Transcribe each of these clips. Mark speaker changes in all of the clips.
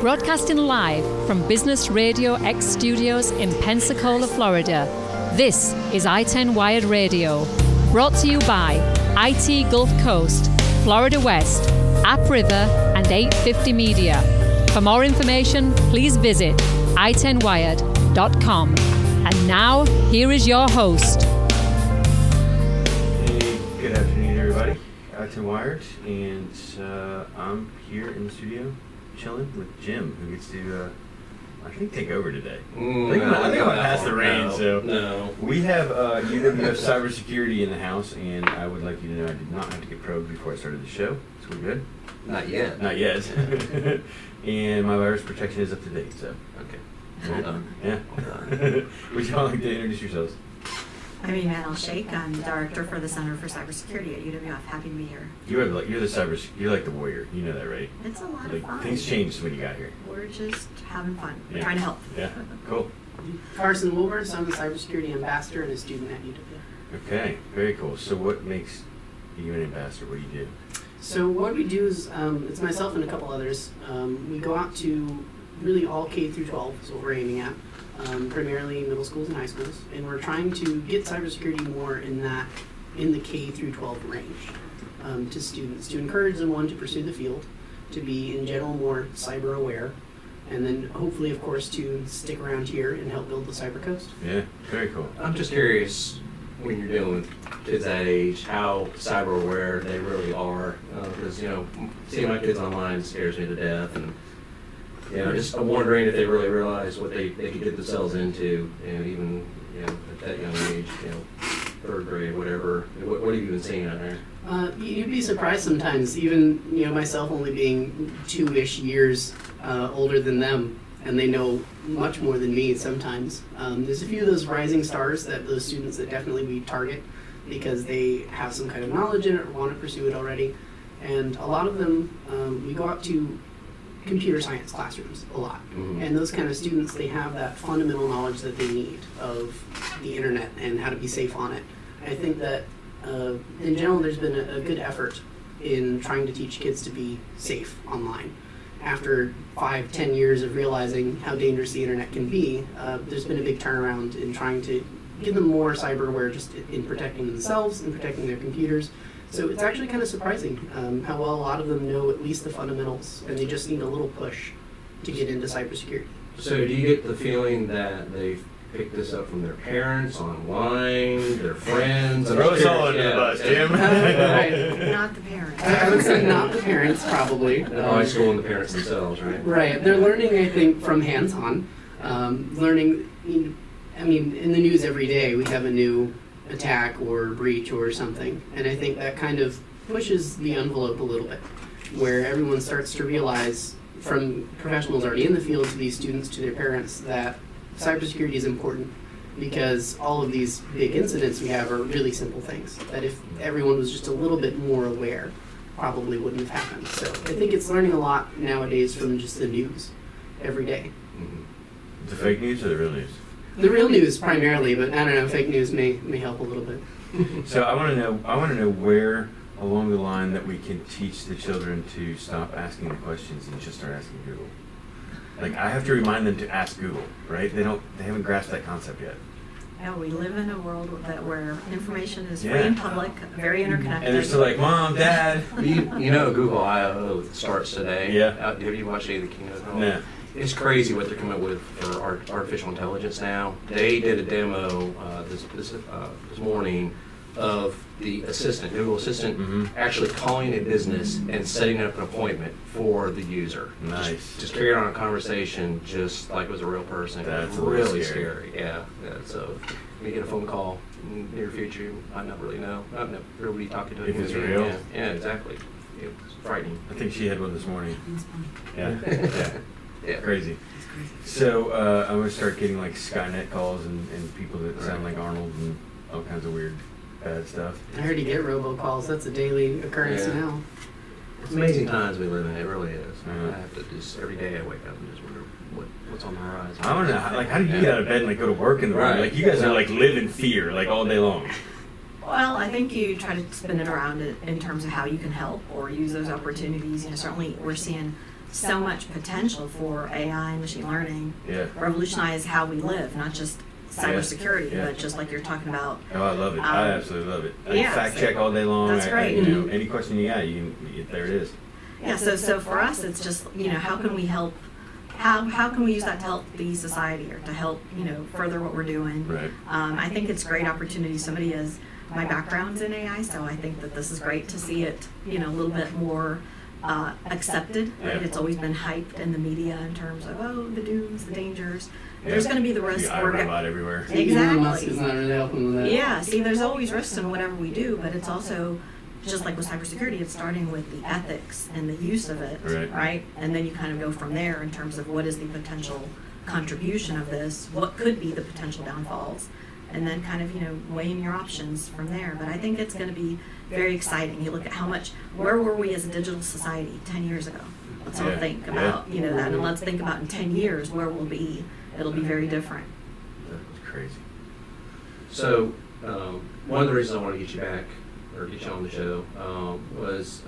Speaker 1: Broadcasting live from Business Radio X Studios in Pensacola, Florida. This is ITEN Wired Radio, brought to you by IT Gulf Coast, Florida West, App River, and 850 Media. For more information, please visit itenwired.com. And now, here is your host.
Speaker 2: Hey, good afternoon, everybody. ITEN Wired, and I'm here in the studio chilling with Jim, who gets to, I think, take over today. I think I'm going to pass the reins.
Speaker 3: No.
Speaker 2: We have UWF Cybersecurity in the house, and I would like you to know I did not have to get probed before I started the show, so we're good.
Speaker 3: Not yet.
Speaker 2: Not yet. And my virus protection is up to date, so.
Speaker 3: Okay. Well done.
Speaker 2: Yeah.
Speaker 3: Well done.
Speaker 2: Would you all like to introduce yourselves?
Speaker 4: I'm Emanuel Sheikh. I'm the director for the Center for Cybersecurity at UWF. Happy to be here.
Speaker 2: You're like the warrior. You know that, right?
Speaker 4: It's a lot
Speaker 2: Like,
Speaker 4: of fun.
Speaker 2: things changed when you got here.
Speaker 4: We're just having fun. We're
Speaker 2: Yeah.
Speaker 4: trying to help.
Speaker 2: Yeah. Cool.
Speaker 5: Carson Wilbur, so I'm the cybersecurity ambassador and a student at UWF.
Speaker 2: Okay. Very cool. So what makes you an ambassador? What do you do?
Speaker 5: So what we do is, it's myself and a couple others. We go out to really all K through 12 is what we're aiming at, primarily middle schools and high schools, and we're trying to get cybersecurity more in the K through 12 range to students, to encourage them, one, to pursue the field, to be in general more cyber aware, and then hopefully, of course, to stick around here and help build the cyber coast.
Speaker 2: Yeah. Very cool.
Speaker 3: I'm just curious, when you're dealing with kids that age, how cyber aware they really are. Because, seeing my kids online scares me to death. And, just I'm wondering if they really realize what they could get themselves into, even, at that young age, third grade, whatever. What have you been seeing out there?
Speaker 5: You'd be surprised sometimes, even myself only being 2-ish years older than them, and they know much more than me sometimes. There's a few of those rising stars, those students that definitely we target because they have some kind of knowledge in it or want to pursue it already. And a lot of them, we go out to computer science classrooms a lot.
Speaker 3: Mm-hmm.
Speaker 5: And those kind of students, they have that fundamental knowledge that they need of the internet and how to be safe on it. I think that in general, there's been a good effort in trying to teach kids to be safe online. After 5-10 years of realizing how dangerous the internet can be, there's been a big turnaround in trying to give them more cyber aware just in protecting themselves and protecting their computers. So it's actually kind of surprising how well a lot of them know at least the fundamentals, and they just need a little push to get into cybersecurity.
Speaker 3: So do you get the feeling that they've picked this up from their parents, online, their friends?
Speaker 2: Throw us all under the bus, Jim.
Speaker 4: Not the parents.
Speaker 5: I would say not the parents, probably.
Speaker 3: The high school and the parents themselves, right?
Speaker 5: Right. They're learning, I think, from hands-on. Learning, in the news every day we have a new attack or breach or something. And I think that kind of pushes the envelope a little bit, where everyone starts to realize, from professionals already in the field to these students to their parents, that cybersecurity is important, because all of these big incidents we have are really simple things that if everyone was just a little bit more aware, probably wouldn't have happened. So I think it's learning a lot nowadays from just the news every day.
Speaker 3: Mm-hmm.
Speaker 2: The fake news or the real news?
Speaker 5: The real news primarily, but I don't know, fake news may help a little bit.
Speaker 2: So I want to know where along the line that we can teach the children to stop asking the questions and just start asking Google. Like, I have to remind them to ask Google, right? They haven't grasped that concept yet.
Speaker 4: Yeah, we live in a world where information is free
Speaker 2: Yeah.
Speaker 4: and public, very interconnected.
Speaker 2: And they're still like, Mom, Dad.
Speaker 3: Google I/O starts today.
Speaker 2: Yeah.
Speaker 3: Have you watched any of the keynotes?
Speaker 2: No.
Speaker 3: It's crazy what they're coming up with for artificial intelligence now. They did a demo this morning of the assistant, Google Assistant, actually calling a business and setting up an appointment for the user.
Speaker 2: Nice.
Speaker 3: Just carrying on a conversation just like it was a real person.
Speaker 2: That's
Speaker 3: really
Speaker 2: scary.
Speaker 3: scary. Yeah. So when you get a phone call in the near future, you might not really know. Not really talking to a
Speaker 2: If
Speaker 3: human
Speaker 2: it's
Speaker 3: being.
Speaker 2: real?
Speaker 3: Yeah, exactly. It's frightening.
Speaker 2: I think she had one this morning. Yeah.
Speaker 3: Yeah.
Speaker 2: Crazy. So I'm going to start getting like Skynet calls and people that sound like Arnold and all kinds of weird, bad stuff.
Speaker 5: I heard you get robocalls. That's a daily occurrence
Speaker 3: Yeah.
Speaker 5: now.
Speaker 3: It's amazing times we live in. It really is.
Speaker 2: Yeah.
Speaker 3: I have to just every day I wake up and just wonder what's on the horizon.
Speaker 2: I want to know, how do you get out of bed and like go to work in the morning?
Speaker 3: Right.
Speaker 2: Like, you guys are like live in fear like all day long.
Speaker 4: Well, I think you try to spin it around in terms of how you can help or use those opportunities. Certainly we're seeing so much potential for AI and machine learning,
Speaker 2: Yeah.
Speaker 4: revolutionize how we live, not just cybersecurity,
Speaker 2: Yeah.
Speaker 4: but just like you're talking about.
Speaker 2: Oh, I love it. I absolutely love it. I
Speaker 4: yeah,
Speaker 2: fact
Speaker 4: so
Speaker 2: check all day long.
Speaker 4: that's great.
Speaker 2: You know, any question you got, there it is.
Speaker 4: Yeah, so for us, it's just, how can we help, how can we use that to help the society or to help, further what we're doing?
Speaker 2: Right.
Speaker 4: I think it's a great opportunity. Somebody has, my background's in AI, so I think that this is great to see it, a little bit more accepted, right?
Speaker 2: Yeah.
Speaker 4: It's always been hyped in the media in terms of, oh, the dooms, the dangers.
Speaker 2: Yeah.
Speaker 4: There's going to be the risks.
Speaker 2: The iRobot everywhere.
Speaker 5: Elon Musk
Speaker 4: Exactly.
Speaker 5: is not really helping with that.
Speaker 4: Yeah, see, there's always risks in whatever we do, but it's also, just like with cybersecurity, it's starting with the ethics and the use of it,
Speaker 2: Right.
Speaker 4: And then you kind of go from there in terms of what is the potential contribution of this, what could be the potential downfalls, and then kind of, weighing your options from there. But I think it's going to be very exciting. You look at where were we as a digital society 10 years ago? Let's all
Speaker 2: Yeah.
Speaker 4: think about, that, and let's think about in 10 years where we'll be. It'll be very different.
Speaker 2: That was crazy.
Speaker 3: So, one of the reasons I want to get you back, or get you on the show, was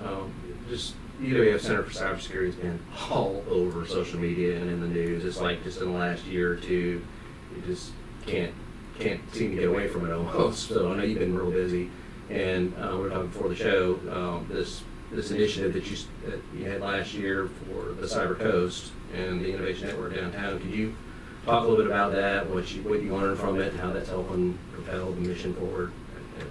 Speaker 3: just UWF Center for Cybersecurity has been all over social media and in the news. It's like just in the last year or two, you just can't seem to get away from it almost. So I know you've been real busy, and we were talking before the show, this initiative that you had last year for the Cyber Coast and the Innovation Network downtown. Could you talk a little bit about that, what you learned from it, and how that's helping propel the mission forward at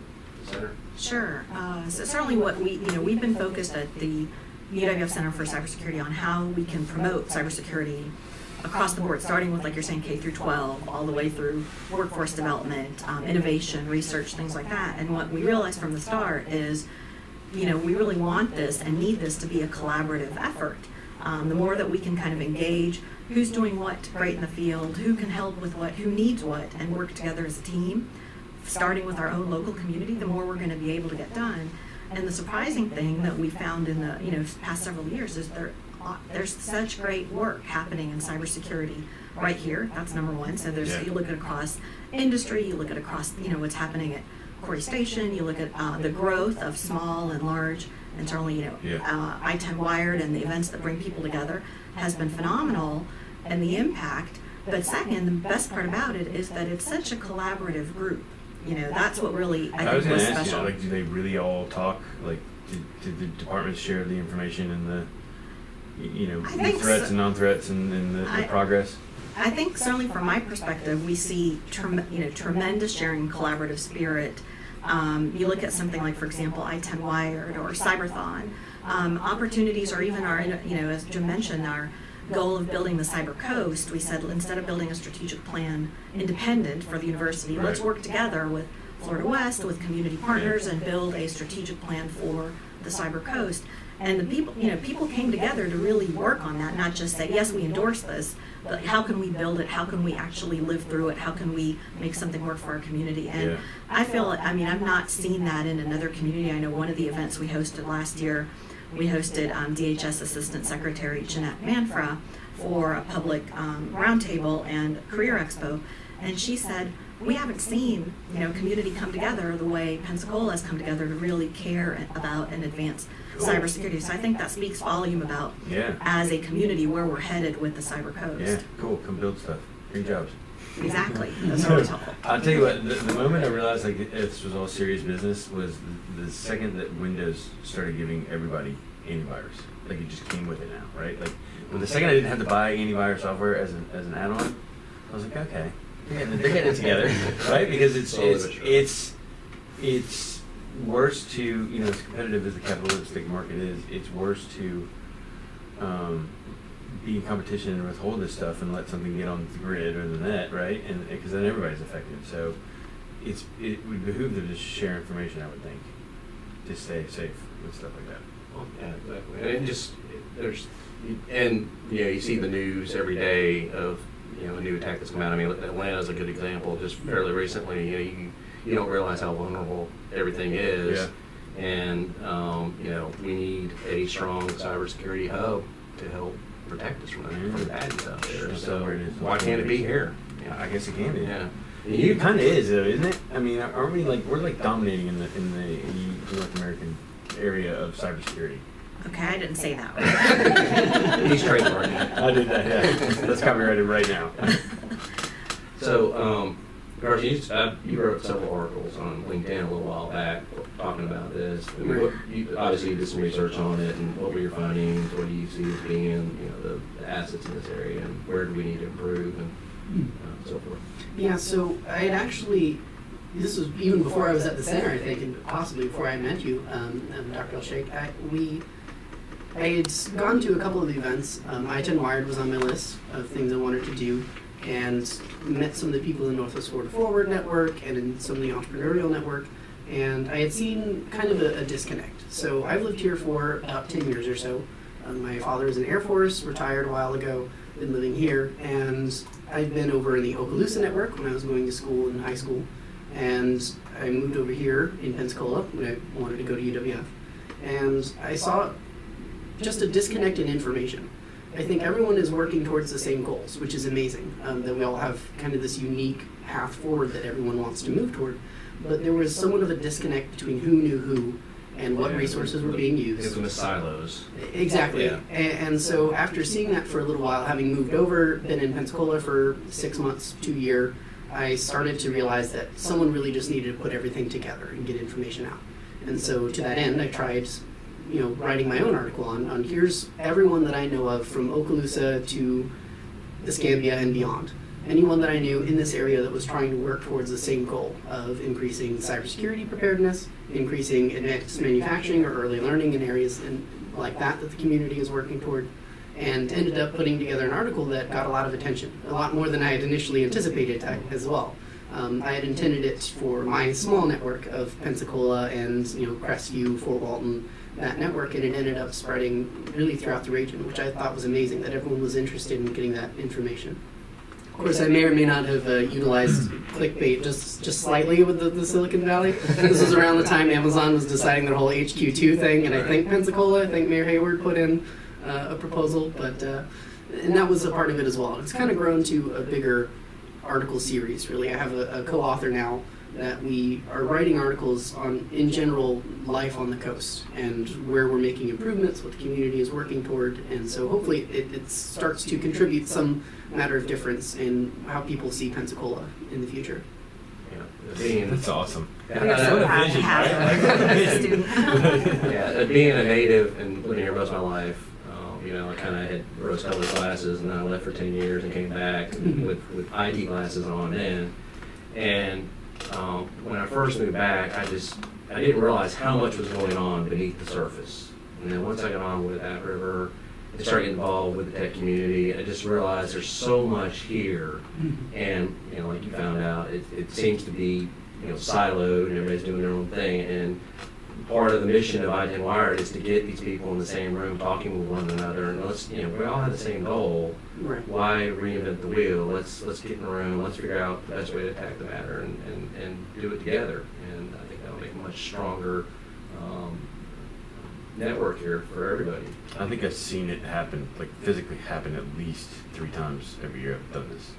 Speaker 3: the center?
Speaker 4: Sure. So certainly what we've been focused at the UWF Center for Cybersecurity on how we can promote cybersecurity across the board, starting with, like you're saying, K through 12, all the way through workforce development, innovation, research, things like that. And what we realized from the start is, we really want this and need this to be a collaborative effort. The more that we can kind of engage who's doing what great in the field, who can help with what, who needs what, and work together as a team, starting with our own local community, the more we're going to be able to get done. And the surprising thing that we found in the past several years is there's such great work happening in cybersecurity right here. That's number one. So you look at across industry, you look at across what's happening at Corey Station, you look at the growth of small and large, and certainly ITEN WIRED and the events that bring people together has been phenomenal, and the impact. But second, the best part about it is that it's such a collaborative group. That's what really I
Speaker 2: was
Speaker 4: think
Speaker 2: going
Speaker 4: was
Speaker 2: to ask
Speaker 4: special.
Speaker 2: you, do they really all talk? Did the departments share the information and the
Speaker 4: I
Speaker 2: the
Speaker 4: think
Speaker 2: threats
Speaker 4: so.
Speaker 2: and non-threats and the progress?
Speaker 4: I think certainly from my perspective, we see tremendous sharing, collaborative spirit. You look at something like, for example, ITEN WIRED or Cyberthon, opportunities, or even our, as Jim mentioned, our goal of building the Cyber Coast. We said instead of building a strategic plan independent for the university, let's work together with Florida West, with community partners, and build a strategic plan for the Cyber Coast. And the people came together to really work on that, not just say, yes, we endorse this, but how can we build it? How can we actually live through it? How can we make something work for our community? And I feel, I've not seen that in another community. I know one of the events we hosted last year, we hosted DHS Assistant Secretary Jeanette Manfra for a public roundtable and career expo. And she said, we haven't seen, community come together the way Pensacola has come together to really care about and advance cybersecurity. So I think that speaks volume about, as a community, where we're headed with the Cyber Coast.
Speaker 2: Yeah, cool. Come build stuff. Bring jobs.
Speaker 4: Exactly. That's always helpful.
Speaker 2: I'll tell you what, the moment I realized this was all serious business was the second that Windows started giving everybody antivirus. It just came with it now, right? The second I didn't have to buy antivirus software as an add-on, I was like, okay, they're getting it together, right? Because it's worse to, as competitive as the capitalistic market is, it's worse to be in competition and withhold this stuff and let something get on the grid or the net, right? And because then everybody's affected. So it would behoove them to share information, I would think, to stay safe with stuff like that.
Speaker 3: Well, yeah, exactly. And you see the news every day of a new attack that's come out. Atlanta's a good example. Just fairly recently, you don't realize how vulnerable everything is.
Speaker 2: Yeah.
Speaker 3: And we need a strong cybersecurity hub to help protect us from the bad stuff there. So why can't it be here?
Speaker 2: I guess it can be.
Speaker 3: Yeah.
Speaker 2: It kind of is, though, isn't it? Aren't we we're dominating in the North American area of cybersecurity?
Speaker 4: Okay, I didn't say that right.
Speaker 3: He's trademarking.
Speaker 2: I did that, yeah. That's copyrighted right now.
Speaker 3: So, Darcy, you wrote several articles on LinkedIn a little while back talking about this. I mean, obviously you did some research on it, and what were your findings? What do you see as being, the assets in this area, and where do we need to improve, and so forth?
Speaker 5: Yeah, so I had actually, this was even before I was at the center, I think, and possibly before I met you, Dr. El-Sheikh. I had gone to a couple of events. ITEN WIRED was on my list of things I wanted to do, and met some of the people in the Northwest Florida Forward Network and in some of the entrepreneurial network, and I had seen kind of a disconnect. So I've lived here for about 10 years or so. My father was in the Air Force, retired a while ago, been living here, and I've been over in the Okaloosa network when I was going to school in high school, and I moved over here in Pensacola when I wanted to go to UWF, and I saw just a disconnect in information. I think everyone is working towards the same goals, which is amazing, that we all have kind of this unique path forward that everyone wants to move toward. But there was somewhat of a disconnect between who knew who and what resources were being used.
Speaker 3: It was silos.
Speaker 5: Exactly.
Speaker 3: Yeah.
Speaker 5: And so after seeing that for a little while, having moved over, been in Pensacola for 6 months to a year, I started to realize that someone really just needed to put everything together and get information out. And so to that end, I tried writing my own article on here's everyone that I know of from Okaloosa to Escambia and beyond. Anyone that I knew in this area that was trying to work towards the same goal of increasing cybersecurity preparedness, increasing advanced manufacturing or early learning in areas like that the community is working toward, and ended up putting together an article that got a lot of attention, a lot more than I had initially anticipated as well. I had intended it for my small network of Pensacola and Crestview, Fort Walton, that network, and it ended up spreading really throughout the region, which I thought was amazing that everyone was interested in getting that information. Of course, I may or may not have utilized clickbait just slightly with the Silicon Valley. This was around the time Amazon was deciding their whole HQ2 thing, and I think Mayor Hayward put in a proposal, and that was a part of it as well. It's kind of grown to a bigger article series, really. I have a co-author now that we are writing articles on, in general, life on the coast and where we're making improvements, what the community is working toward, and so hopefully it starts to contribute some matter of difference in how people see Pensacola in the future.
Speaker 2: That's awesome.
Speaker 4: We are so proud to have a student.
Speaker 3: Being a native and living here most of my life, I kind of had rose-colored glasses, and then I left for 10 years and came back with IT glasses on then. And when I first moved back, I didn't realize how much was going on beneath the surface. And then once I got on with App River and started getting involved with the tech community, I just realized there's so much here. And like you found out, it seems to be siloed, and everybody's doing their own thing. And part of the mission of ITEN WIRED is to get these people in the same room talking with one another, and we all have the same goal.
Speaker 5: Right.
Speaker 3: Why reinvent the wheel? Let's get in the room, let's figure out the best way to attack the matter and do it together. And I think that'll make a much stronger network here for everybody.
Speaker 2: I think I've seen it happen, like physically happen, at least 3 times every year I've done this.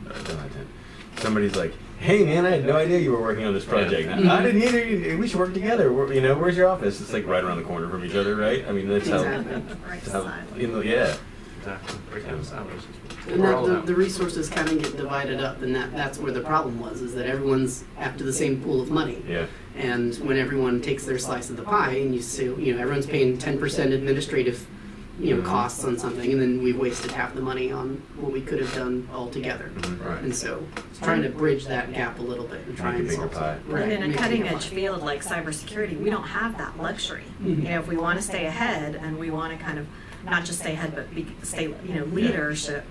Speaker 2: I've done ITEN. Somebody's like, "Hey man, I had no idea you were working on this project.
Speaker 3: Yeah.
Speaker 2: I didn't either. We should work together. Where's your office?" It's like right around the corner from each other, right? I mean, that's
Speaker 5: Exactly.
Speaker 4: Right
Speaker 2: how
Speaker 4: side.
Speaker 2: yeah.
Speaker 3: Exactly. Break down the silos.
Speaker 5: And that the resources kind of get divided up, and that's where the problem was, is that everyone's after the same pool of money.
Speaker 2: Yeah.
Speaker 5: And when everyone takes their slice of the pie, and you see, everyone's paying 10% administrative, costs on something, and then we've wasted half the money on what we could have done altogether.
Speaker 3: Right.
Speaker 5: And so, it's trying to bridge that gap a little bit and try
Speaker 2: Make a
Speaker 5: and
Speaker 2: bigger
Speaker 5: solve
Speaker 2: pie.
Speaker 5: it. Right.
Speaker 4: And in a
Speaker 5: make
Speaker 4: cutting
Speaker 5: bigger
Speaker 4: edge
Speaker 5: pie.
Speaker 4: field like cybersecurity, we don't have that luxury.
Speaker 5: Mhm.
Speaker 4: If we want to stay ahead and we want to kind of not just stay ahead, but stay, leadership,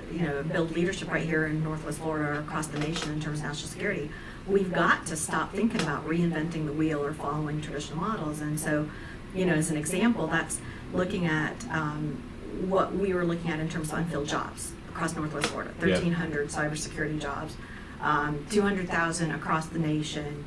Speaker 4: build leadership right here in Northwest Florida or across the nation in terms of national security, we've got to stop thinking about reinventing the wheel or following traditional models. And so, as an example, that's looking at what we were looking at in terms of unfilled jobs across Northwest Florida, 1,300 cybersecurity jobs, 200,000 across the nation,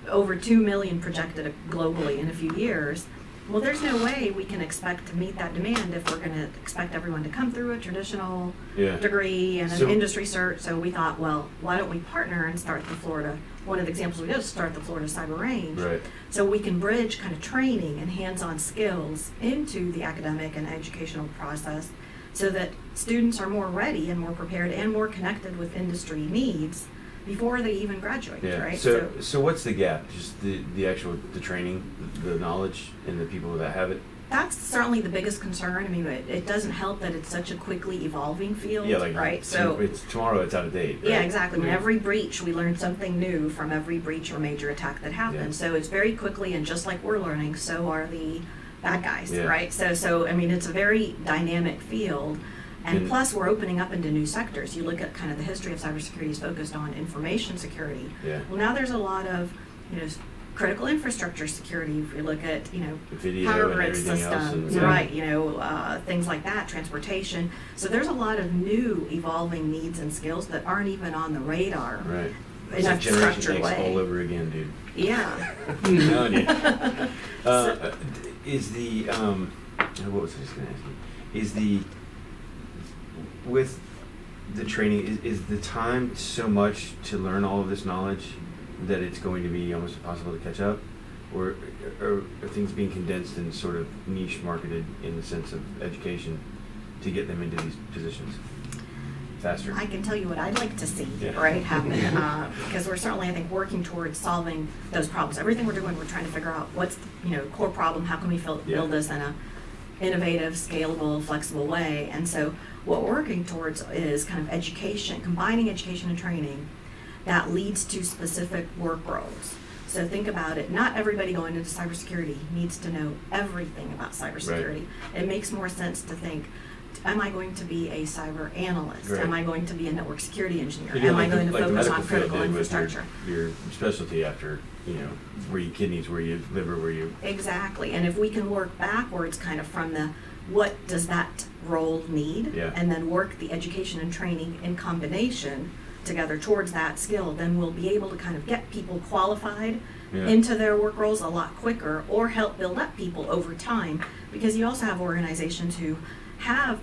Speaker 4: over 2 million projected globally in a few years. Well, there's no way we can expect to meet that demand if we're going to expect everyone to come through a traditional
Speaker 2: Yeah.
Speaker 4: degree and an
Speaker 2: So-
Speaker 4: industry cert. So we thought, well, why don't we partner and start the Florida one of the examples we did is start the Florida Cyber Range.
Speaker 2: Right.
Speaker 4: So we can bridge kind of training and hands-on skills into the academic and educational process so that students are more ready and more prepared and more connected with industry needs before they even graduate,
Speaker 2: Yeah.
Speaker 4: right?
Speaker 2: So what's the gap? Just the actual the training, the knowledge, and the people that have it.
Speaker 4: That's certainly the biggest concern. I mean, it doesn't help that it's such a quickly evolving field,
Speaker 2: Yeah, like
Speaker 4: right? So
Speaker 2: it's tomorrow. It's out of date. Right?
Speaker 4: yeah, exactly. I mean,
Speaker 5: Right.
Speaker 4: every breach, we learn something new from every breach or major attack that happens.
Speaker 2: Yeah.
Speaker 4: So it's very quickly, and just like we're learning, so are the bad guys,
Speaker 2: Yeah.
Speaker 4: right? So I mean, it's a very dynamic field. And
Speaker 2: And-
Speaker 4: plus, we're opening up into new sectors. You look at kind of the history of cybersecurity is focused on information security.
Speaker 2: Yeah.
Speaker 4: Well, now there's a lot of, critical infrastructure security. If you look at,
Speaker 2: Video
Speaker 4: power
Speaker 2: and
Speaker 4: grid
Speaker 2: everything else.
Speaker 4: systems,
Speaker 2: And,
Speaker 4: right? Things like that, transportation. So there's a lot of new evolving needs and skills that aren't even on the radar
Speaker 2: Right.
Speaker 4: in
Speaker 2: It's
Speaker 4: a
Speaker 2: like Generation
Speaker 4: structured
Speaker 2: X
Speaker 4: way.
Speaker 2: all over again, dude.
Speaker 4: Yeah.
Speaker 2: I'm telling you. Is the what was I just going to ask you? Is the with the training is the time so much to learn all of this knowledge that it's going to be almost impossible to catch up, or are things being condensed and sort of niche marketed in the sense of education to get them into these positions faster?
Speaker 4: I can tell you what I'd like to see,
Speaker 2: Yeah.
Speaker 4: right, happen, because we're certainly, I think, working towards solving those problems. Everything we're doing, we're trying to figure out what's the core problem, how can we build this in a innovative, scalable, flexible way. And so what we're working towards is kind of education, combining education and training that leads to specific work roles. So think about it, not everybody going into cybersecurity needs to know everything about cybersecurity.
Speaker 2: Right.
Speaker 4: It makes more sense to think, am I going to be a cyber analyst?
Speaker 2: Right.
Speaker 4: Am I going to be a network security engineer?
Speaker 2: You're
Speaker 4: Am I
Speaker 2: like the-
Speaker 4: going to
Speaker 2: like the
Speaker 4: focus
Speaker 2: medical
Speaker 4: on
Speaker 2: field
Speaker 4: critical
Speaker 2: did with
Speaker 4: infrastructure?
Speaker 2: your specialty after, were you kidneys, were you liver, were you...
Speaker 4: Exactly, and if we can work backwards kind of from the, what does that role need?
Speaker 2: Yeah.
Speaker 4: And then work the education and training in combination together towards that skill, then we'll be able to kind of get people qualified
Speaker 2: Yeah.
Speaker 4: into their work roles a lot quicker, or help build up people over time, because you also have organizations who have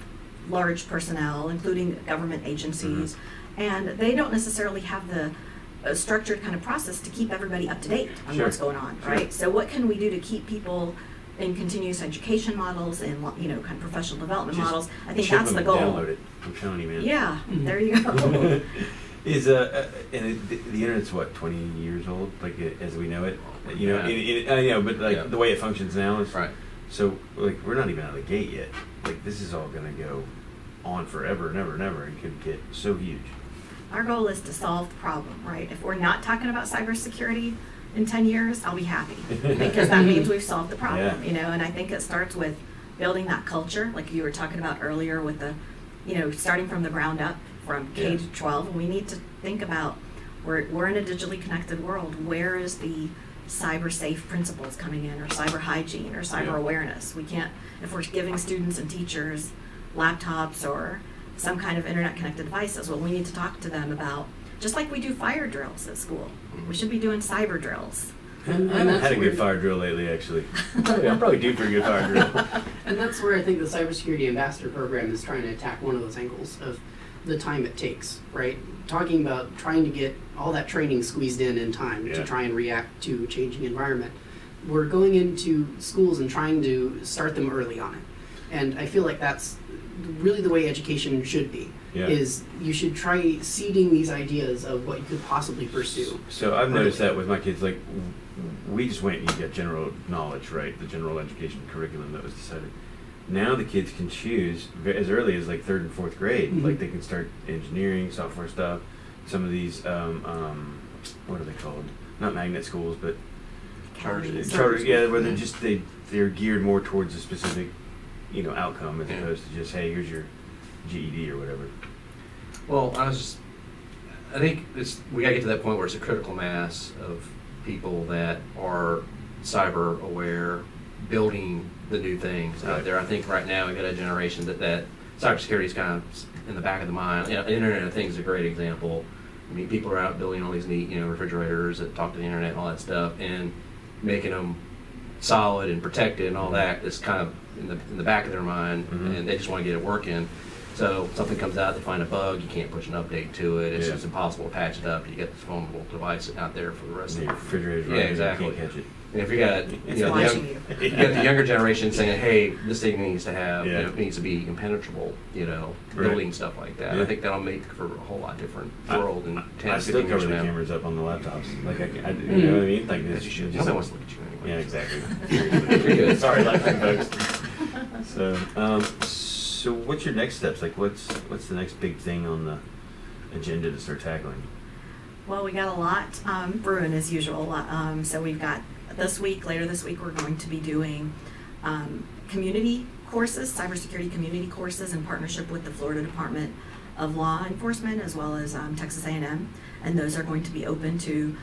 Speaker 4: large personnel, including government agencies, and they don't necessarily have the structured kind of process to keep everybody up to date on
Speaker 2: Sure.
Speaker 4: what's going on,
Speaker 2: Sure.
Speaker 4: right? So what can we do to keep people in continuous education models and, kind of professional development
Speaker 2: Just
Speaker 4: models? I think
Speaker 2: ship
Speaker 4: that's
Speaker 2: them
Speaker 4: the
Speaker 2: and
Speaker 4: goal.
Speaker 2: Download it. I'm telling you, man.
Speaker 4: Yeah, there you go.
Speaker 2: Is the internet's what, 20 years old, like as we know it.
Speaker 3: Yeah.
Speaker 2: But like
Speaker 3: Yeah.
Speaker 2: the way it functions now is
Speaker 3: Right.
Speaker 2: So like we're not even out of the gate yet. Like this is all gonna go on forever and ever and ever, and could get so huge.
Speaker 4: Our goal is to solve the problem, right? If we're not talking about cybersecurity in 10 years, I'll be happy, because that means we've solved the problem,
Speaker 2: Yeah.
Speaker 4: and I think it starts with building that culture, like you were talking about earlier with the, starting from the ground up, from K
Speaker 2: Yeah.
Speaker 4: to 12, and we need to think about, we're in a digitally connected world, where is the cyber safe principles coming in, or cyber hygiene, or cyber
Speaker 2: Yeah.
Speaker 4: awareness? We can't, if we're giving students and teachers laptops or some kind of internet connected devices, well, we need to talk to them about, just like we do fire drills at school, we should be doing cyber drills.
Speaker 5: And
Speaker 2: I haven't
Speaker 5: that's
Speaker 2: had a good
Speaker 5: where-
Speaker 2: fire drill lately, actually. I'm probably due for a good fire drill.
Speaker 5: And that's where I think the Cybersecurity Ambassador Program is trying to attack one of those angles of the time it takes, right? Talking about trying to get all that training squeezed in time
Speaker 2: Yeah.
Speaker 5: to try and react to a changing environment. We're going into schools and trying to start them early on it. And I feel like that's really the way education should be,
Speaker 2: Yeah.
Speaker 5: is you should try seeding these ideas of what you could possibly pursue.
Speaker 2: So I've noticed that with my kids, like we just went and you get general knowledge, right? The general education curriculum that was decided. Now the kids can choose as early as like 3rd and 4th grade.
Speaker 5: Mhm.
Speaker 2: Like they can start engineering, software stuff. Some of these, what are they called? Not magnet schools, but
Speaker 4: Academies.
Speaker 2: charter. Yeah, where they're
Speaker 5: Yeah.
Speaker 2: just they're geared more towards a specific, outcome as
Speaker 3: Yeah.
Speaker 2: opposed to just, hey, here's your GED or whatever.
Speaker 3: Well, I think we gotta get to that point where it's a critical mass of people that are cyber aware, building the new things
Speaker 2: Right.
Speaker 3: out there. I think right now we got a generation that cybersecurity is kind of in the back of the mind. Internet of Things is a great example. I mean, people are out building all these neat, refrigerators that talk to the internet and all that stuff, and making them solid and protected and all that is kind of in the back of their mind,
Speaker 2: Mhm.
Speaker 3: and they just want to get it working. So something comes out, they find a bug, you can't push an update to it. It's
Speaker 2: Yeah.
Speaker 3: just impossible to patch it up. You get this vulnerable device out there for the rest of
Speaker 2: The
Speaker 3: the
Speaker 2: refrigerator's
Speaker 3: Yeah,
Speaker 2: running,
Speaker 3: exactly.
Speaker 2: you can't catch it.
Speaker 3: And if you got,
Speaker 4: It's
Speaker 3: you know,
Speaker 4: watching
Speaker 3: you got the younger generation saying, hey, this thing needs to have,
Speaker 2: Yeah.
Speaker 3: it needs to be impenetrable,
Speaker 2: Right.
Speaker 3: building stuff like that.
Speaker 2: Yeah.
Speaker 3: I think that'll make for a whole lot different world in 10,
Speaker 2: I
Speaker 3: 15
Speaker 2: still
Speaker 3: years
Speaker 2: cover
Speaker 3: from
Speaker 2: the
Speaker 3: now.
Speaker 2: cameras up on the laptops. Like, you know what I mean? Like,
Speaker 3: As
Speaker 2: this
Speaker 3: you should.
Speaker 2: just,
Speaker 3: Nobody wants to look at you anyway.
Speaker 2: yeah, exactly.
Speaker 3: You're good.
Speaker 2: Sorry, laughing folks. So what's your next steps? Like, what's the next big thing on the agenda to start tackling?
Speaker 4: Well, we got a lot brewing as usual. So we've got later this week, we're going to be doing community courses, cybersecurity community courses in partnership with the Florida Department of Law Enforcement as well as Texas A&M. And those are going to be open to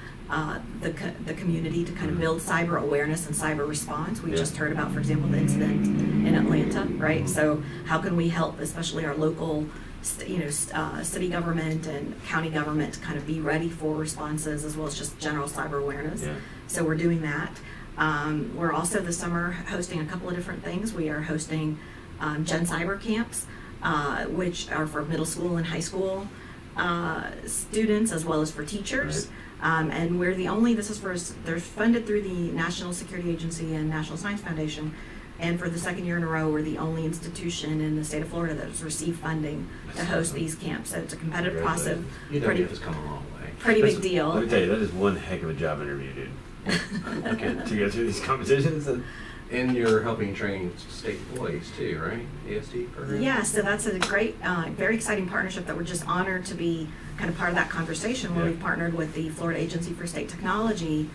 Speaker 4: the community to kind of build cyber awareness and cyber response. We
Speaker 2: Yeah.
Speaker 4: just heard about, for example, the incident in Atlanta, right? So how can we help, especially our local city government and county government to kind of be ready for responses as well as just general cyber awareness.
Speaker 2: Yeah.
Speaker 4: So we're doing that. We're also this summer hosting a couple of different things. We are hosting Gen Cyber camps, which are for middle school and high school students as well as for teachers. And we're the only, they're funded through the National Security Agency and National Science Foundation. And for the second year in a row, we're the only institution in the state of Florida that has received funding to host these camps. So it's a competitive process,
Speaker 3: UWF has come a long way.
Speaker 4: pretty big
Speaker 2: Let
Speaker 4: deal.
Speaker 2: me tell you, that is one heck of a job interview, dude. Okay, to go through these competitions.
Speaker 3: And you're helping train state employees too, right? ASD program?
Speaker 4: Yeah, so that's a great, very exciting partnership that we're just honored to be kind of part of that conversation where
Speaker 2: Yeah.
Speaker 4: we've partnered with the Florida Agency for State Technology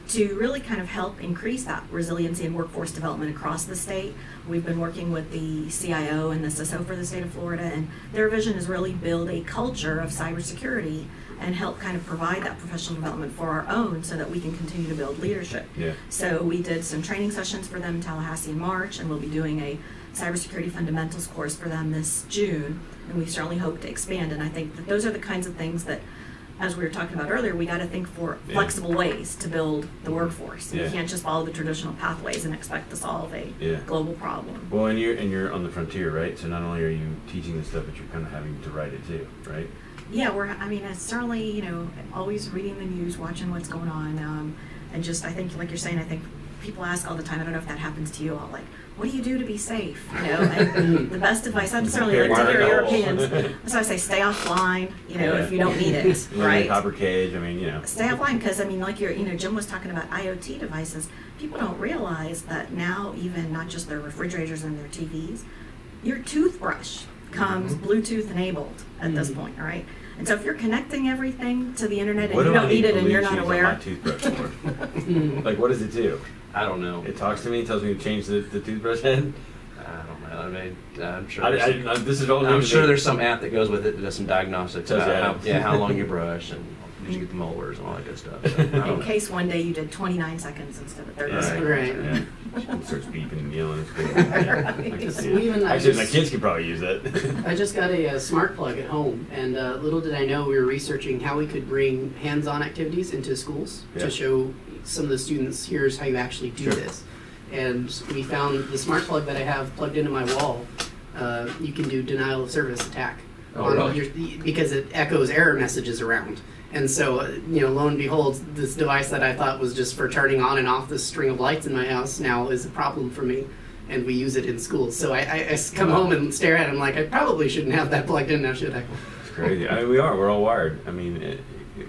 Speaker 4: to really kind of help increase that resiliency and workforce development across the state. We've been working with the CIO and the CISO for the state of Florida, and their vision is really build a culture of cybersecurity and help kind of provide that professional development for our own so that we can continue to build leadership.
Speaker 2: Yeah.
Speaker 4: So we did some training sessions for them in Tallahassee in March, and we'll be doing a cybersecurity fundamentals course for them this June, and we certainly hope to expand. And I think that those are the kinds of things that, as we were talking about earlier, we got to think for
Speaker 2: Yeah.
Speaker 4: flexible ways to build the workforce.
Speaker 2: Yeah.
Speaker 4: You can't just follow the traditional pathways and expect to solve a
Speaker 2: Yeah.
Speaker 4: global problem.
Speaker 2: Well, and you're on the frontier, right? So not only are you teaching this stuff, but you're kind of having to write it too, right?
Speaker 4: Yeah, it's certainly, always reading the news, watching what's going on, and just, I think, like you're saying, I think people ask all the time, I don't know if that happens to you all, like, what do you do to be safe? And the best advice, I'd certainly like to hear Europeans, that's why I say stay offline, if you don't need it, right?
Speaker 2: Copper cage,
Speaker 4: Stay offline, because, like Jim was talking about IoT devices, people don't realize that now, even not just their refrigerators and their TVs, your toothbrush comes Bluetooth enabled at this point, all right? And so if you're connecting everything to the internet and
Speaker 2: What
Speaker 4: you
Speaker 2: do I
Speaker 4: don't need it and you're
Speaker 2: Bluetooth
Speaker 4: not
Speaker 2: on
Speaker 4: aware,
Speaker 2: my toothbrush for? Like, what does it do?
Speaker 3: I don't know.
Speaker 2: It talks to me, tells me to change the toothbrush head.
Speaker 3: I don't know. I mean, I'm sure.
Speaker 2: This is all.
Speaker 3: I'm sure there's some app that goes with it that does some diagnostics
Speaker 2: Tells you
Speaker 3: about how long you brush and did you get the molars and all that good stuff. So, I don't
Speaker 4: in
Speaker 3: know.
Speaker 4: case one day you did 29 seconds instead of 30
Speaker 2: Yeah,
Speaker 4: seconds.
Speaker 5: Right.
Speaker 2: Yeah. It starts beeping and yelling. It's cool. Yeah, I can see
Speaker 5: We even-
Speaker 2: it.
Speaker 5: I
Speaker 2: Actually, my
Speaker 5: just-
Speaker 2: kids could probably use that.
Speaker 5: I just got a smart plug at home, and little did I know we were researching how we could bring hands-on activities into schools
Speaker 2: Yeah.
Speaker 5: to show some of the students, here's how you actually do
Speaker 2: Sure.
Speaker 5: this. And we found the smart plug that I have plugged into my wall. You can do denial of service attack
Speaker 3: Oh,
Speaker 5: on
Speaker 3: really?
Speaker 5: because it echoes error messages around. And so, lo and behold, this device that I thought was just for turning on and off this string of lights in my house now is a problem for me. And we use it in schools. So I come home and stare at it. I'm like, I probably shouldn't have that plugged in now, should I?
Speaker 2: It's crazy. We're all wired.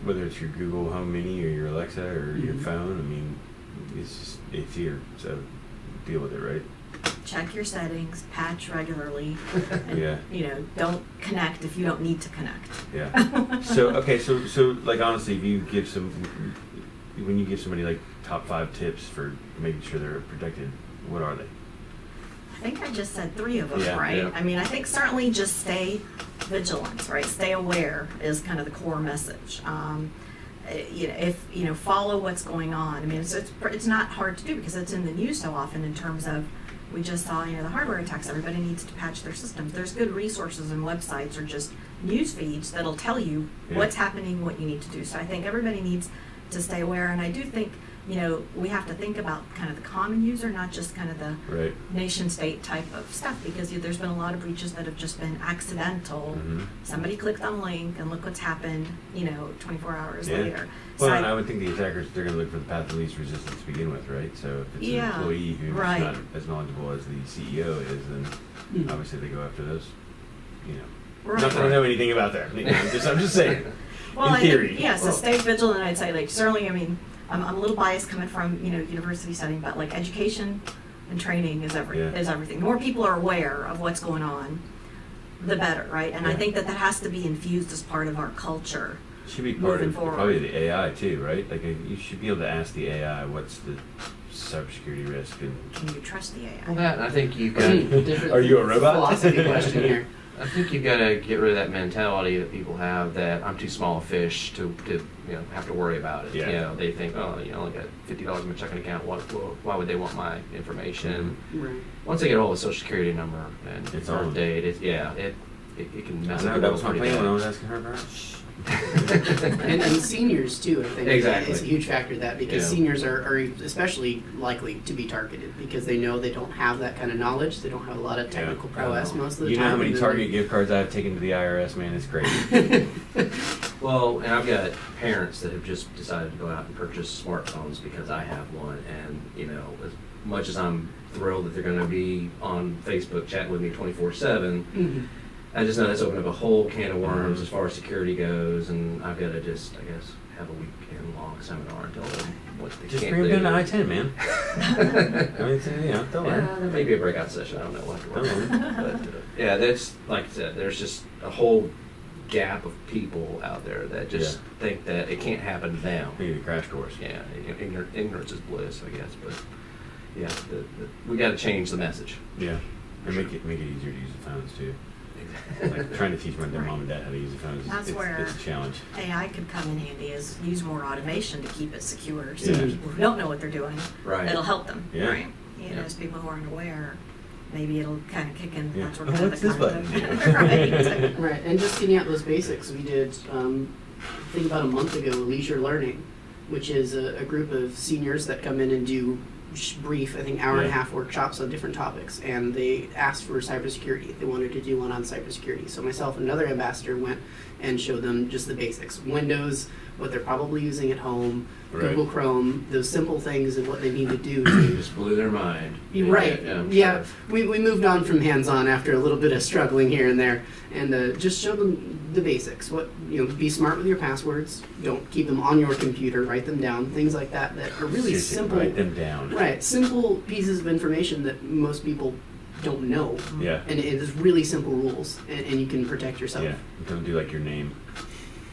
Speaker 2: Whether it's your Google Home Mini or your Alexa or your phone, it's here. So deal with it, right?
Speaker 4: Check your settings, patch regularly,
Speaker 2: Yeah.
Speaker 4: and don't connect if you don't need to connect.
Speaker 2: Yeah. So like honestly, if you give when you give somebody like top 5 tips for making sure they're protected, what are they?
Speaker 4: I think I just said 3 of them,
Speaker 2: Yeah,
Speaker 4: right?
Speaker 2: yeah.
Speaker 4: I think certainly just stay vigilant, right? Stay aware is kind of the core message. If follow what's going on. It's not hard to do because it's in the news so often in terms of, we just saw, the hardware attacks. Everybody needs to patch their systems. There's good resources and websites or just news feeds that'll tell you
Speaker 2: Yeah.
Speaker 4: what's happening, what you need to do. So I think everybody needs to stay aware. And I do think we have to think about kind of the common user, not just kind of the
Speaker 2: Right.
Speaker 4: nation state type of stuff, because there's been a lot of breaches that have just been accidental.
Speaker 2: Mhm.
Speaker 4: Somebody clicked on a link and look what's happened, 24 hours
Speaker 2: Yeah.
Speaker 4: later.
Speaker 2: Well,
Speaker 4: So
Speaker 2: and I would think the attackers, they're going to look for the path of least resistance to begin with, right? So if it's an
Speaker 4: Yeah,
Speaker 2: employee who's
Speaker 4: right.
Speaker 2: not as knowledgeable as the CEO is, then obviously they go after those,
Speaker 4: Right.
Speaker 2: Not that I know anything about that. I'm just saying.
Speaker 4: Well,
Speaker 2: in
Speaker 4: I
Speaker 2: theory.
Speaker 4: think, yeah, so stay vigilant. I'd say, certainly, I'm a little biased coming from, university setting, but education and training is
Speaker 2: Yeah.
Speaker 4: everything. The more people are aware of what's going on, the better, right? And I
Speaker 2: Yeah.
Speaker 4: think that has to be infused as part of our culture.
Speaker 2: Should be part
Speaker 4: Moving
Speaker 2: of
Speaker 4: forward.
Speaker 2: probably the AI too, right? You should be able to ask the AI what's the cybersecurity risk and
Speaker 4: Can you trust the AI?
Speaker 3: Well, that, and I think you've got,
Speaker 5: Different
Speaker 2: Are you a robot?
Speaker 5: philosophy question here.
Speaker 3: I think you've got to get rid of that mentality that people have that I'm too small a fish to have to worry about it.
Speaker 2: Yeah.
Speaker 3: They think, oh, I only got $50 in my checking account. Why would they want my information?
Speaker 5: Right.
Speaker 3: Once they get hold of the Social Security number and
Speaker 2: It's
Speaker 3: birth
Speaker 2: on.
Speaker 3: date, it can
Speaker 2: I
Speaker 3: mess
Speaker 2: know
Speaker 3: up.
Speaker 2: that was my
Speaker 3: pretty
Speaker 2: plan when I
Speaker 3: bad.
Speaker 2: was asking her about it.
Speaker 5: And seniors too, I think,
Speaker 3: Exactly.
Speaker 5: is a huge factor of that, because
Speaker 3: Yeah.
Speaker 5: seniors are especially likely to be targeted because they know they don't have that kind of knowledge, they don't have a lot of technical
Speaker 2: Yeah.
Speaker 5: prowess most of the
Speaker 2: You
Speaker 5: time.
Speaker 2: know how many
Speaker 5: and then
Speaker 2: Target gift cards I've taken to the IRS, man? It's crazy.
Speaker 3: Well, and I've got parents that have just decided to go out and purchase smartphones because I have one, and as much as I'm thrilled that they're going to be on Facebook chatting with me 24/7,
Speaker 5: Mhm.
Speaker 3: I just know that's opened up a whole can of worms as far as security goes, and I've got to just, I guess, have a weekend-long seminar and tell them what they
Speaker 2: Just
Speaker 3: can't
Speaker 2: bring
Speaker 3: do.
Speaker 2: them down to I-10, man. I mean, they'll learn.
Speaker 3: Yeah, that may be a breakout session. I don't know what to work
Speaker 2: Don't
Speaker 3: on. But yeah, that's like I said. There's just a whole gap of people out there that just think that it can't happen to them.
Speaker 2: Maybe the crash course.
Speaker 3: Yeah, ignorance is bliss, I guess. But yeah, we got to change the message.
Speaker 2: Yeah. And make it easier to use the phones too. Like trying to teach their mom and dad how to use the phones.
Speaker 4: That's where
Speaker 2: it's a challenge.
Speaker 4: AI could come in handy, is use more automation to keep it secure. So
Speaker 2: Yeah.
Speaker 4: people who don't know what they're doing,
Speaker 3: Right.
Speaker 4: it'll help them,
Speaker 2: Yeah.
Speaker 4: right?
Speaker 3: Yeah.
Speaker 4: As people who aren't aware, maybe it'll kind of kick in.
Speaker 2: Yeah.
Speaker 4: That's
Speaker 2: Oh,
Speaker 4: kind of
Speaker 2: what's
Speaker 4: the
Speaker 2: this button
Speaker 4: concept.
Speaker 2: do?
Speaker 4: Right.
Speaker 5: Right, and just getting out those basics, we did, I think about a month ago, Leisure Learning, which is a group of seniors that come in and do brief, I think, hour and a
Speaker 2: Yeah.
Speaker 5: half workshops on different topics, and they asked for cybersecurity. They wanted to do one on cybersecurity. So myself and another ambassador went and showed them just the basics. Windows, what they're probably using at home,
Speaker 2: Right.
Speaker 5: Google Chrome, those simple things and what they need to do
Speaker 3: You
Speaker 5: to
Speaker 3: just blew their mind.
Speaker 5: You're right. Yeah, we moved on from hands-on after a little bit of struggling here and there, and just show them the basics. Be smart with your passwords. Don't keep them on your computer. Write them down. Things like that are really
Speaker 2: Seriously,
Speaker 5: simple.
Speaker 2: Write them down.
Speaker 5: Right, simple pieces of information that most people don't know,
Speaker 2: Yeah.
Speaker 5: and it is really simple rules, and you can protect yourself.
Speaker 2: Yeah. Don't do like your name,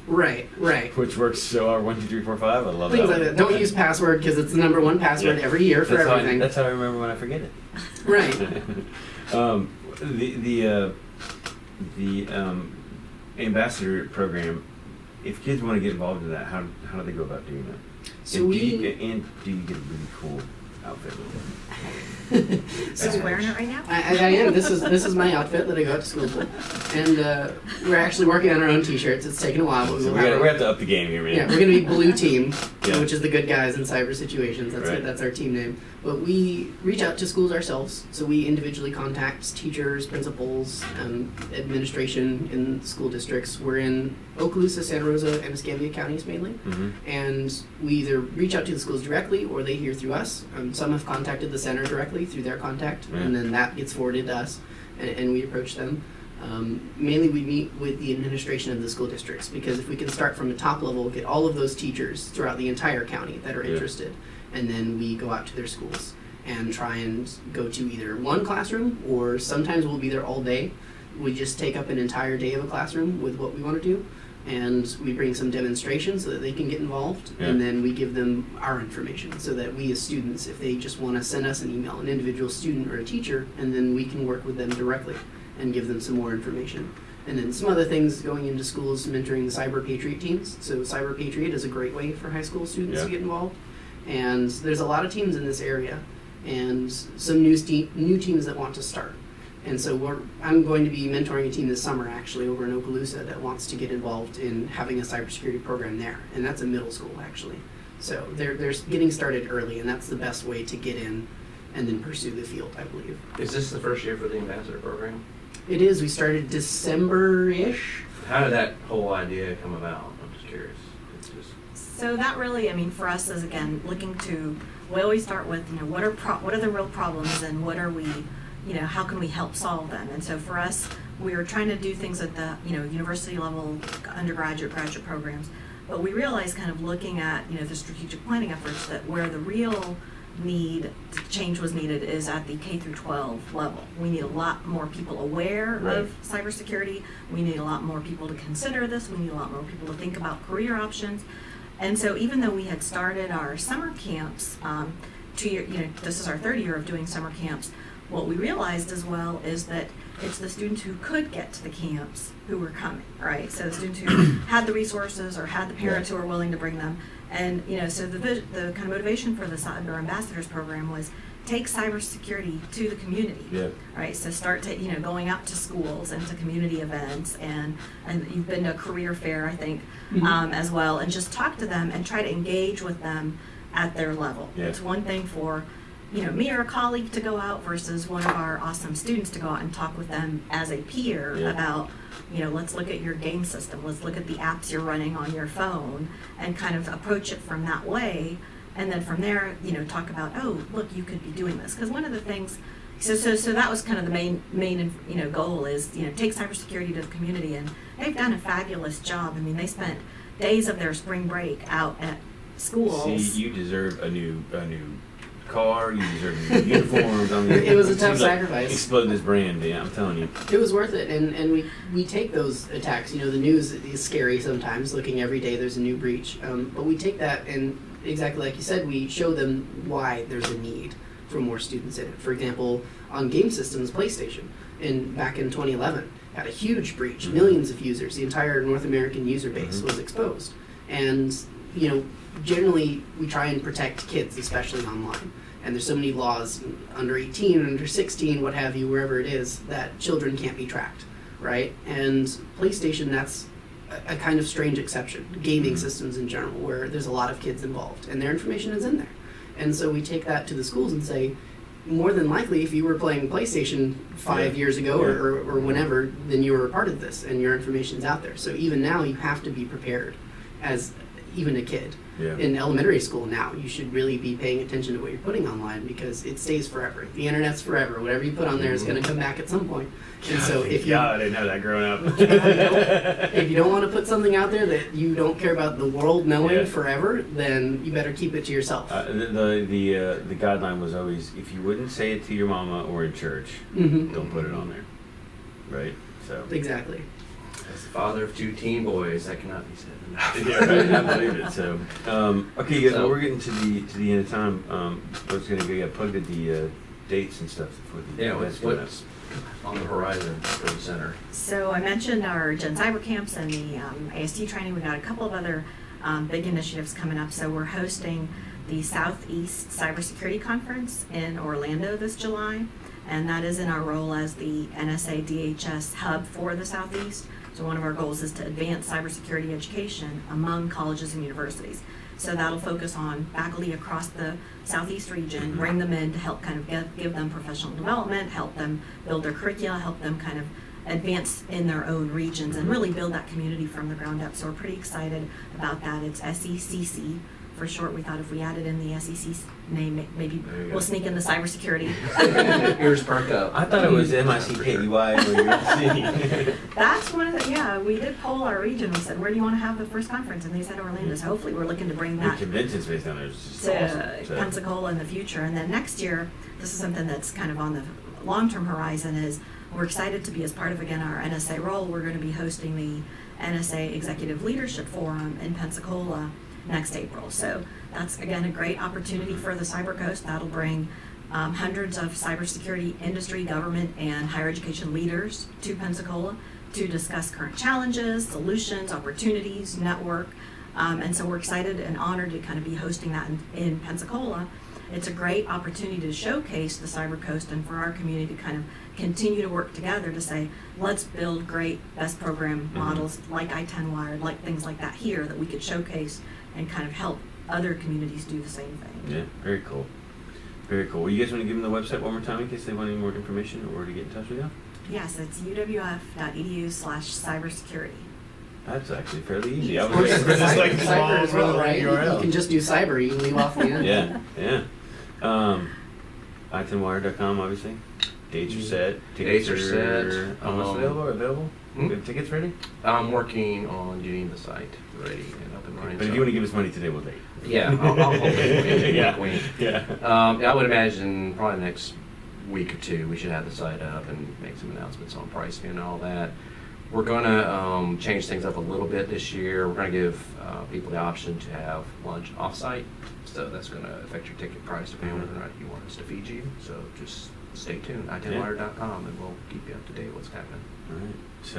Speaker 5: Right.
Speaker 2: which works so hard. 1, 2, 3, 4, 5. I love
Speaker 5: Things
Speaker 2: that.
Speaker 5: like that. Don't use password because it's the number one password
Speaker 2: Yeah.
Speaker 5: every year for
Speaker 2: That's
Speaker 5: everything.
Speaker 2: That's how I remember when I forget it.
Speaker 5: Right.
Speaker 2: The ambassador program. If kids want to get involved in that, how do they go about doing that?
Speaker 5: So
Speaker 2: and
Speaker 5: we.
Speaker 2: do you get a really cool outfit with it?
Speaker 4: So you're wearing it right now?
Speaker 5: I am. This is my outfit that I go out to school in, and we're actually working on our own T-shirts. It's taken a while, but we
Speaker 2: So
Speaker 5: will
Speaker 2: we have to up the game here, man.
Speaker 5: Yeah, we're gonna be Blue Team,
Speaker 2: Yeah.
Speaker 5: which is the good guys in cyber situations. That's
Speaker 2: Right.
Speaker 5: that's our team name. But we reach out to schools ourselves, so we individually contact teachers, principals, administration in school districts. We're in Okaloosa, Santa Rosa, and Escambia counties mainly.
Speaker 2: Mhm.
Speaker 5: And we either reach out to the schools directly or they hear through us. Some have contacted the center directly through their contact,
Speaker 2: Yeah.
Speaker 5: and then that gets forwarded to us, and we approach them. Mainly we meet with the administration of the school districts, because if we can start from the top level, get all of those teachers throughout the entire county that are
Speaker 2: Yeah.
Speaker 5: interested, and then we go out to their schools and try and go to either one classroom, or sometimes we'll be there all day. We just take up an entire day of a classroom with what we want to do, and we bring some demonstrations so that they can get involved,
Speaker 2: Yeah.
Speaker 5: and then we give them our information so that we as students, if they just want to send us an email, an individual student or a teacher, and then we can work with them directly and give them some more information. And then some other things going into schools, mentoring the Cyber Patriot teams. So Cyber Patriot is a great way for high school students to
Speaker 2: Yeah.
Speaker 5: get involved. And there's a lot of teams in this area, and some new teams that want to start. And so I'm going to be mentoring a team this summer, actually, over in Okaloosa that wants to get involved in having a cybersecurity program there. And that's a middle school, actually. So they're getting started early, and that's the best way to get in and then pursue the field, I believe.
Speaker 3: Is this the first year for the ambassador program?
Speaker 5: It is. We started December-ish.
Speaker 3: How did that whole idea come about? I'm just curious. It's just
Speaker 4: So that really, I mean, for us is again looking to. We always start with, you know, what are the real problems and what are we, you know, how can we help solve them? And so for us, we were trying to do things at the, you know, university level, undergraduate, graduate programs, but we realized kind of looking at, you know, the strategic planning efforts that where the real change was needed is at the K through 12 level. We need a lot more people aware of cybersecurity. We need a lot more people to consider this. We need a lot more people to think about career options. And so even though we had started our summer camps, 2 year, you know, this is our third year of doing summer camps, what we realized as well is that it's the students who could get to the camps who were coming, right? So the students who had the resources or had the parents who were willing to bring them. And, you know, so the kind of motivation for the Cyber Ambassadors program was take cybersecurity to the community, right? So start you know, going out to schools and to community events, and you've been to a career fair, I think, as well, and just talk to them and try to engage with them at their level. It's one thing for, you know, me or a colleague to go out versus one of our awesome students to go out and talk with them as a peer about, you know, let's look at your game system, let's look at the apps you're running on your phone, and kind of approach it from that way. And then from there, you know, talk about, oh, look, you could be doing this. Because one of the things, so that was kind of the main, you know, goal is, you know, take cybersecurity to the community. And they've done a fabulous job. I mean, they spent days of their spring break out at schools.
Speaker 2: See, you deserve a new car. You deserve new uniforms. I mean,
Speaker 5: It was a tough
Speaker 2: seems like
Speaker 5: sacrifice.
Speaker 2: exploding this brand, yeah, I'm telling you.
Speaker 5: It was worth it, and we take those attacks. You know, the news is scary sometimes. Looking every day, there's a new breach. But we take that, and exactly like you said, we show them why there's a need for more students in it. For example, on game systems, PlayStation, back in 2011, had a huge breach. Millions of users, the entire North American user base was exposed. And, you know, generally we try and protect kids, especially online. And there's so many laws, under 18, under 16, what have you, wherever it is, that children can't be tracked, right? And PlayStation, that's a kind of strange exception. Gaming systems in general, where there's a lot of kids involved, and their information is in there. And so we take that to the schools and say, more than likely, if you were playing PlayStation 5 years ago or whenever, then you were a part of this, and your information's out there. So even now, you have to be prepared as even a kid. In elementary school now, you should really be paying attention to what you're putting online, because it stays forever. The internet's forever. Whatever you put on there is going to come back at some point. And so if you,
Speaker 2: I didn't know that growing up.
Speaker 5: if you don't want to put something out there that you don't care about the world knowing forever, then you better keep it to yourself.
Speaker 2: The guideline was always, if you wouldn't say it to your mama or in church, don't put it on there, right? So
Speaker 5: Exactly.
Speaker 3: as the father of 2 teen boys, that cannot be said.
Speaker 2: yeah, right, I believe it. So okay, guys, we're getting to the end of time. I was going to go plug the dates and stuff for the
Speaker 3: what's on the horizon for the center?
Speaker 4: So I mentioned our Gen Cyber Camps and the AST training. We've got a couple of other big initiatives coming up. So we're hosting the Southeast Cybersecurity Conference in Orlando this July, and that is in our role as the NSA DHS hub for the Southeast. So one of our goals is to advance cybersecurity education among colleges and universities. So that'll focus on faculty across the Southeast region, bring them in to help kind of give them professional development, help them build their curricula, help them kind of advance in their own regions and really build that community from the ground up. So we're pretty excited about that. It's SECC for short. We thought if we added in the SEC name, maybe we'll sneak in the cybersecurity.
Speaker 3: Ears perk up.
Speaker 2: I thought it was MICKEY.
Speaker 4: That's one of the, we did poll our region. We said, where do you want to have the first conference? And they said Orlando. So hopefully we're looking to bring
Speaker 2: The
Speaker 4: that
Speaker 2: convention space down there is just
Speaker 4: to
Speaker 2: awesome. So,
Speaker 4: Pensacola in the future. And then next year, this is something that's kind of on the long-term horizon, is we're excited to be, as part of, again, our NSA role, we're going to be hosting the NSA Executive Leadership Forum in Pensacola next April. So that's, again, a great opportunity for the Cyber Coast. That'll bring hundreds of cybersecurity industry, government, and higher education leaders to Pensacola to discuss current challenges, solutions, opportunities, network. And so we're excited and honored to kind of be hosting that in Pensacola. It's a great opportunity to showcase the Cyber Coast and for our community to kind of continue to work together to say, let's build great best program models like ITEN WIRED, like things like that here that we could showcase and kind of help other communities do the same thing.
Speaker 2: Yeah, very cool. Very cool. Well, you guys want to give them the website one more time in case they want any more information or to get in touch with you?
Speaker 4: Yes, it's uwf.edu/cybersecurity.
Speaker 2: That's actually fairly easy. I
Speaker 5: Of course,
Speaker 2: was
Speaker 5: cyber,
Speaker 2: like
Speaker 5: cyber as well, right? You
Speaker 2: URL.
Speaker 5: can just do cyber. You can leave off the end.
Speaker 2: Yeah. ITENWIRED.com, obviously. Dates are set.
Speaker 3: Dates are set.
Speaker 2: Almost available?
Speaker 3: Hmm?
Speaker 2: We have tickets ready?
Speaker 3: I'm working on getting the site ready and up and running.
Speaker 2: But if you want to give us money today, we'll take it.
Speaker 3: Yeah, I'll
Speaker 2: Yeah.
Speaker 3: wink.
Speaker 2: Yeah.
Speaker 3: I would imagine probably next week or two we should have the site up and make some announcements on pricing and all that. We're going to change things up a little bit this year. We're going to give people the option to have lunch off-site, so that's going to affect your ticket price depending on whether or not you want us to feed you. So just stay tuned, itenwire.com, and we'll keep you up to date with what's happening.
Speaker 2: All right. So,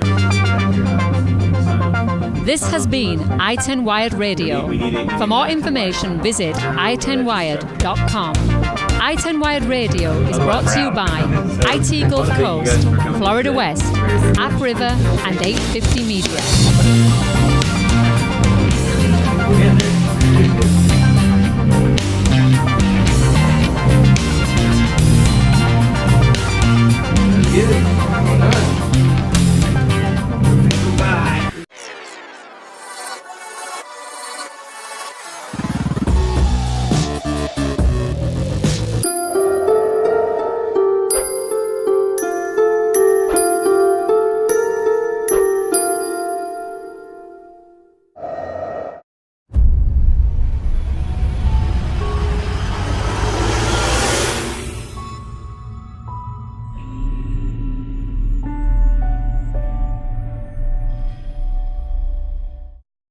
Speaker 1: This has been ITEN Wired Radio. For more information, visit itenwired.com. ITEN Wired Radio is brought to you by IT Gulf Coast, Florida West, App River, and 850 Media.